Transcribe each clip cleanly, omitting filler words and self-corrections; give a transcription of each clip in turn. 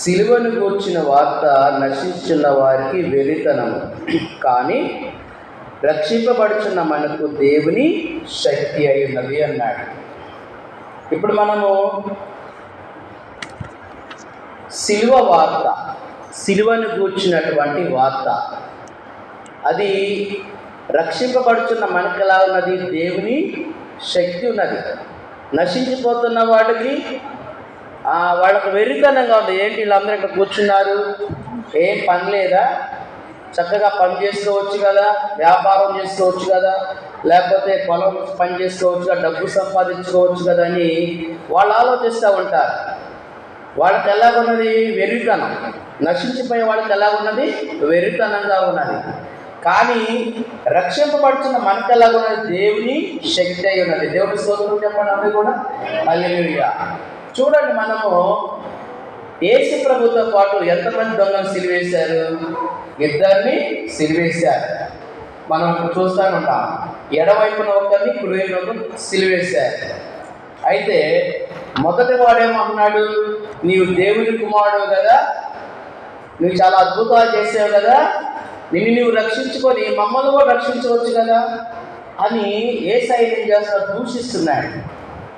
సిలువను గూర్చిన వార్త నశించున్న వారికి వెరితనము, కానీ రక్షింపబడుచున్న మనకు దేవుని శక్తి అయి ఉన్నది అన్నాడు. ఇప్పుడు మనము సిలువ వార్త, సిలువను గూర్చినటువంటి వార్త, అది రక్షింపబడుచున్న మనకు ఎలా ఉన్నది? దేవుని శక్తి ఉన్నది. నశించిపోతున్న వాటికి వాళ్ళకు వెర్రితనంగా ఉంది. ఏంటి వీళ్ళందరూ ఇక్కడ కూర్చున్నారు, ఏం పని లేదా, చక్కగా పని చేసుకోవచ్చు కదా, వ్యాపారం చేసుకోవచ్చు కదా, లేకపోతే పొలం పని చేసుకోవచ్చు కదా, డబ్బు సంపాదించుకోవచ్చు కదా అని వాళ్ళు ఆలోచిస్తూ ఉంటారు. వాళ్ళకి ఎలాగున్నది? వెర్రితనం. నశించిపోయే వాళ్ళకి ఎలాగున్నది? వెర్రితనంగా ఉన్నది. కానీ రక్షింపబడుతున్న మనకు ఎలాగున్నది? దేవుని శక్తి అయి ఉన్నది. దేవుని స్తోత్రం చెప్పండి అందరూ కూడా. హల్లెలూయా. చూడండి, మనము యేసు ప్రభుతో పాటు ఎంతమంది దొంగలు సిలివేశారు? ఇద్దరిని సిలివేశారు. మనం చూస్తూ ఉంటాం. ఎడవైపున ఒకరిని, కుడివైపున ఒకరిని సిలివేశారు. అయితే మొదటి వాడేమన్నాడు? నీవు దేవుని కుమారుడు కదా, నువ్వు చాలా అద్భుతాలు చేసావు కదా, నిన్ను నువ్వు రక్షించుకొని మమ్మల్ని కూడా రక్షించవచ్చు కదా అని యేసయ్య ఏం చేస్తున్నాడు? దూషిస్తున్నాడు.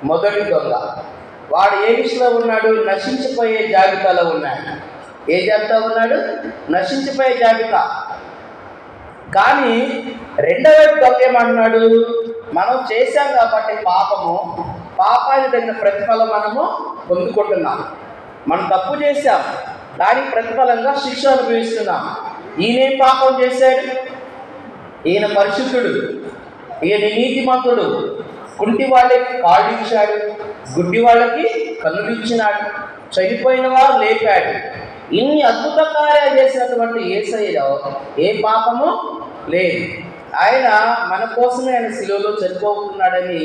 మొదటి దొంగ వాడు ఏ విషయంలో ఉన్నాడు? నశించిపోయే జాబితాలో ఉన్నాడు. ఏ జాబితా ఉన్నాడు? నశించిపోయే జాబితా. కానీ రెండవ దొంగ ఏమంటున్నాడు? మనం చేశాం కాబట్టి పాపానికి తగిన ప్రతిఫలం మనము పొందుకుంటున్నాం. మనం తప్పు చేశాం, దానికి ప్రతిఫలంగా శిక్ష అనుభవిస్తున్నాం. ఈయనేం పాపం చేశాడు? ఈయన పరిశుద్ధుడు, ఈయన నీతిమంతుడు. కుంటి వాళ్ళకి కాళ్ళు ఇచ్చాడు, గుడ్డి వాళ్ళకి కన్నులు ఇచ్చినాడు, చనిపోయిన వారు లేపాడు. ఇన్ని అద్భుత కార్యాలు చేసినటువంటి యేసయ్యలో ఏ పాపము లేదు. ఆయన మన కోసమే ఆయన శిలువలో చనిపోతున్నాడని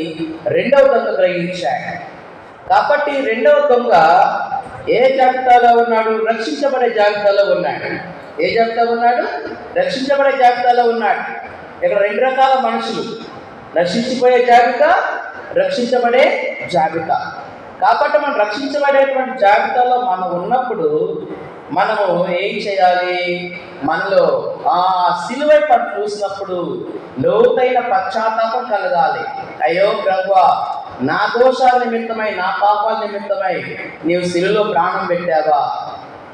రెండవ దొంగ గ్రహించాడు. కాబట్టి రెండవ దొంగ ఏ జాబితాలో ఉన్నాడు? రక్షించబడే జాబితాలో ఉన్నాడు. ఏ జాబితా ఉన్నాడు? రక్షించబడే జాబితాలో ఉన్నాడు. ఇక్కడ రెండు రకాల మనుషులు: రక్షించిపోయే జాబితా, రక్షించబడే జాబితా. కాబట్టి మనం రక్షించబడేటువంటి జాబితాలో మనం ఉన్నప్పుడు మనము ఏం చేయాలి? మనలో సిలువై పట్టు చూసినప్పుడు లోతైన పశ్చాత్తాపం కలగాలి. అయ్యో ప్రభువా, నా దోషాల నిమిత్తమై, నా పాపాల నిమిత్తమై నీవు సిలువలో ప్రాణం పెట్టావా,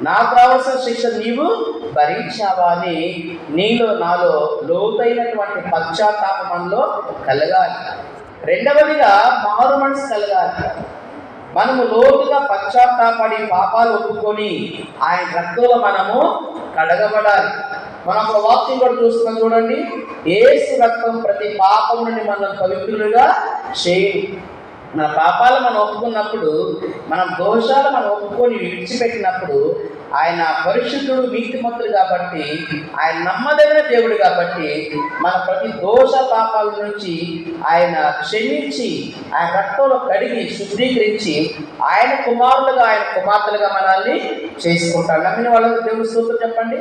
నాకు రావాల్సిన శిక్ష నీవు భరించావా అని నీలో నాలో లోతైనటువంటి పశ్చాత్తాపంలో కలగాలి. రెండవదిగా మారు మనసు కలగాలి. మనము లోతుగా పశ్చాత్తాపడి పాపాలు ఒప్పుకొని ఆయన రక్తంలో మనము కడగబడాలి. మనం ఒక వాక్యం కూడా చూస్తున్నాం చూడండి. యేసు రక్తం ప్రతి పాపం నుండి మనం పవిత్రులుగా చేయి. మన పాపాలు మనం ఒప్పుకున్నప్పుడు, మన దోషాలు మనం ఒప్పుకొని విడిచిపెట్టినప్పుడు ఆయన పరిశుద్ధుడు, నీతిమంతుడు కాబట్టి, ఆయన నమ్మదగిన దేవుడు కాబట్టి మన ప్రతి దోష పాపాల నుంచి ఆయన క్షమించి ఆయన రక్తంలో కడిగి శుద్ధీకరించి ఆయన కుమారులుగా, ఆయన కుమార్తెలుగా మనల్ని చేసుకుంటాడు. నమ్మిన వాళ్ళకి దేవుడు స్తోత్రం చెప్పండి.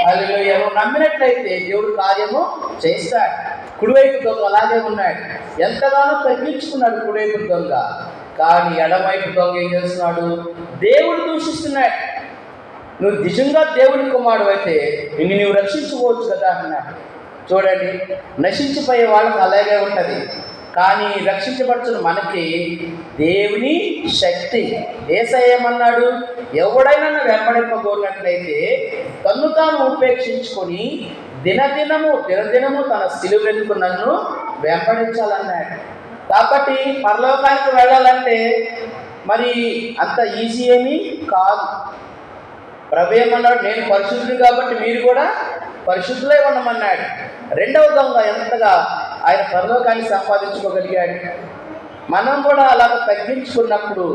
హల్లెలూయా. నమ్మినట్లయితే దేవుడు కార్యము చేస్తాడు. కుడివైపు దొంగ అలాగే ఉన్నాడు. ఎంతగానో తగ్గించుకున్నాడు కుడివైపు దొంగ. కానీ ఎడమవైపు దొంగ ఏం చేస్తున్నాడు? దేవుడు దూషిస్తున్నాడు. నువ్వు నిజంగా దేవుని కుమారుడు అయితే నిన్ను నువ్వు రక్షించుకోవచ్చు కదా అన్నాడు. చూడండి, నశించిపోయే వాళ్ళకి అలాగే ఉంటుంది. కానీ రక్షించబడుతున్న మనకి దేవుని శక్తి. యేసయ్య ఏమన్నాడు? ఎవడైనా వెంబడింపగోరినట్లయితే తన్ను తాను ఉపేక్షించుకొని దినదినము తన సిలువెందుకు నన్ను వెంబడించాలన్నాడు. కాబట్టి పరలోకానికి వెళ్ళాలంటే మరి అంత ఈజీ ఏమీ కాదు. ప్రభు ఏమన్నాడు? నేను పరిశుద్ధుడు కాబట్టి మీరు కూడా పరిశుద్ధులై ఉండమన్నాడు. రెండవ దొంగ ఎంతగా ఆయన పరలోకాన్ని సంపాదించుకోగలిగాడు. మనం కూడా అలాగ తగ్గించుకున్నప్పుడు,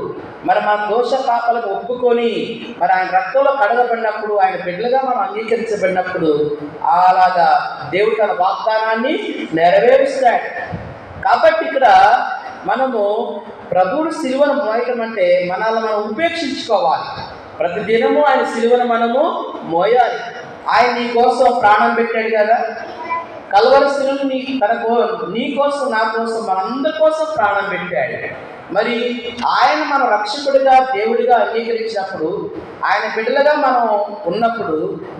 మరి మన దోష పాపాలకు ఒప్పుకొని మరి ఆయన రక్తంలో కడగబడినప్పుడు, ఆయన బిడ్డలుగా మనం అంగీకరించబడినప్పుడు అలాగా దేవుడు తన వాగ్దానాన్ని నెరవేరుస్తాడు. కాబట్టి ఇక్కడ మనము ప్రభువుని సిలువను మోయటం అంటే మనల్ని మనం ఉపేక్షించుకోవాలి. ప్రతిదినము ఆయన సిలువను మనము మోయాలి. ఆయన నీ కోసం ప్రాణం పెట్టాడు కదా. కల్వరి సిలువను నీ కోసం, నా కోసం, మనందరి కోసం ప్రాణం పెట్టాడు. మరి ఆయన మన రక్షకుడిగా దేవుడిగా అంగీకరించినప్పుడు, ఆయన బిడ్డలుగా మనం ఉన్నప్పుడు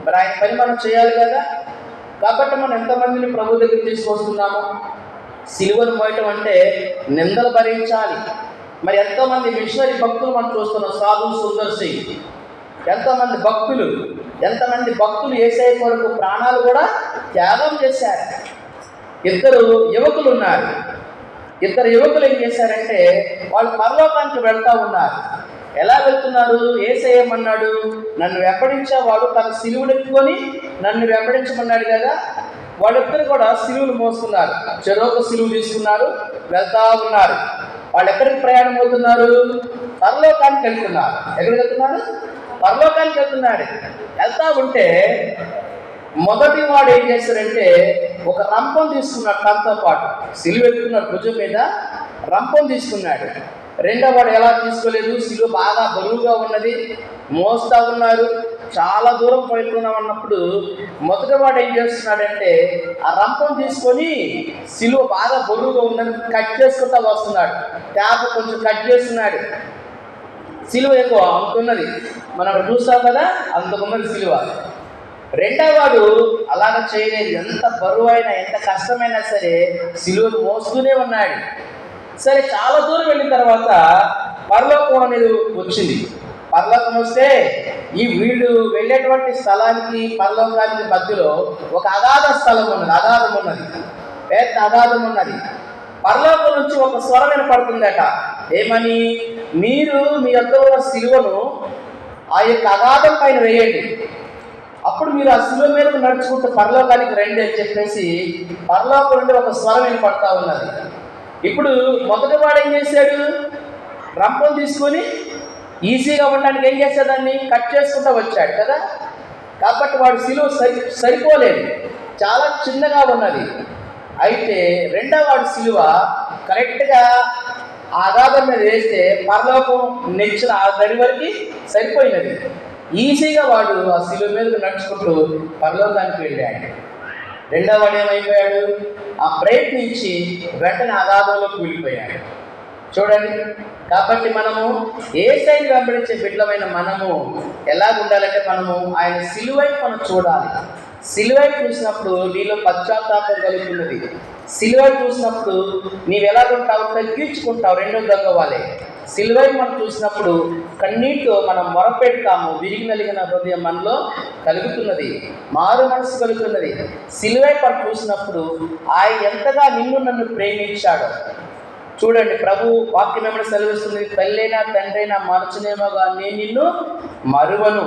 మరి ఆయన పని మనం చేయాలి కదా. కాబట్టి మనం ఎంతమందిని ప్రభు దగ్గర తీసుకొస్తున్నాము? సిలువను మోయటం అంటే నిందలు భరించాలి. మరి ఎంతోమంది మిషనరీ భక్తులు మనం చూస్తున్నాం. సాధు సుందర్ సింగ్, ఎంతమంది భక్తులు యేసయ్య కొరకు ప్రాణాలు కూడా త్యాగం చేశారు. ఇద్దరు యువకులు ఏం చేశారంటే వాళ్ళు పరలోకానికి వెళ్తా ఉన్నారు. ఎలా వెళ్తున్నారు? యేసయ్య ఏమన్నాడు? నన్ను వెంబడించేవాడు తన సిలువనెత్తుకొని నన్ను వెంబడించమన్నాడు కదా. వాళ్ళిద్దరు కూడా సిలువలు మోస్తున్నారు. చెరొక సిలువ తీసుకున్నారు, వెళ్తా ఉన్నారు. వాళ్ళు ఎక్కడికి ప్రయాణం అవుతున్నారు? పరలోకానికి వెళ్తున్నారు. ఎక్కడికి వెళ్తున్నారు? పరలోకానికి వెళ్తున్నాడు. వెళ్తా ఉంటే మొదటి వాడు ఏం చేశాడంటే ఒక రంపం తీసుకున్నాడు. తనతో పాటు సిలువ ఎత్తుకున్నాడు, భుజం మీద రంపం తీసుకున్నాడు. రెండో వాడు ఎలా తీసుకోలేదు, సిలువ బాగా బరువుగా ఉన్నది, మోస్తా ఉన్నారు, చాలా దూరం పోతున్నాం అన్నప్పుడు మొదటి వాడు ఏం చేస్తున్నాడంటే ఆ రంపం తీసుకొని సిలువ బాగా బరువుగా ఉందని కట్ చేసుకుంటా వస్తున్నాడు. ట్యాప్ కొంచెం కట్ చేస్తున్నాడు. సిలువ ఎక్కువ అంతున్నది, మనం చూస్తాం కదా, అంతకున్నది సిలువ. రెండో వాడు అలాగ చేయలేదు. ఎంత బరువైనా ఎంత కష్టమైనా సరే సిలువను మోస్తూనే ఉన్నాడు. సరే, చాలా దూరం వెళ్ళిన తర్వాత పరలోకం అనేది వచ్చింది. పరలోకం వస్తే ఈ వీళ్ళు వెళ్ళేటువంటి స్థలానికి పరలోకానికి మధ్యలో ఒక అగాధం ఉన్నది, పెద్ద అగాధం ఉన్నది. పరలోకం నుంచి ఒక స్వరం వినపడుతుందట. ఏమని? మీరు మీ యొద్ద ఉన్న సిలువను ఆ యొక్క అగాధం పైన వేయండి, అప్పుడు మీరు ఆ సిలువ మీదకు నడుచుకుంటూ పరలోకానికి రండి అని చెప్పేసి పరలోకం నుండి ఒక స్వరం వినపడతా ఉన్నది. ఇప్పుడు మొదటి వాడు ఏం చేశాడు? రంపం తీసుకొని ఈజీగా ఉండడానికి ఏం చేసేదాన్ని కట్ చేసుకుంటూ వచ్చాడు కదా. కాబట్టి వాడు సిలువ సరిపోలేదు, చాలా చిన్నగా ఉన్నది. అయితే రెండో వాడు సిలువ కరెక్ట్గా అగాధం మీద వేస్తే పరలోకం నెచ్చిన ఆ దరి వరకు సరిపోయినది. ఈజీగా వాడు ఆ సిలువ మీదకు నడుచుకుంటూ పరలోకానికి వెళ్ళాడు. రెండో వాడు ఏమైపోయాడు? ఆ ప్రయత్నించి వెంటనే అగాధంలో కూలిపోయాడు. చూడండి. కాబట్టి మనము యేసయ్యని వెంబడించే బిడ్డలమైన మనము ఎలా ఉండాలంటే మనము ఆయన సిలువైపు మనం చూడాలి. సిలువైపు చూసినప్పుడు నీలో పశ్చాత్తాపం కలుగుతున్నది. సిలువైపు చూసినప్పుడు నీవు ఎలాగుంటావు? తగ్గించుకుంటావు. రెండో దొంగ వాళ్ళే. సిలువైపు మనం చూసినప్పుడు కన్నీటితో మనం మొరపెడతాము. విరిగి నలిగిన హృదయం మనలో కలుగుతున్నది, మారు మనసు కలుగుతున్నది. సిలువైపు మనం చూసినప్పుడు ఆయన ఎంతగా నన్ను ప్రేమించాడు. చూడండి, ప్రభు వాక్యం ఏమైనా సెలవిస్తుంది? తల్లైనా తండ్రైనా మరచునేమో కానీ నేను నిన్ను మరువను.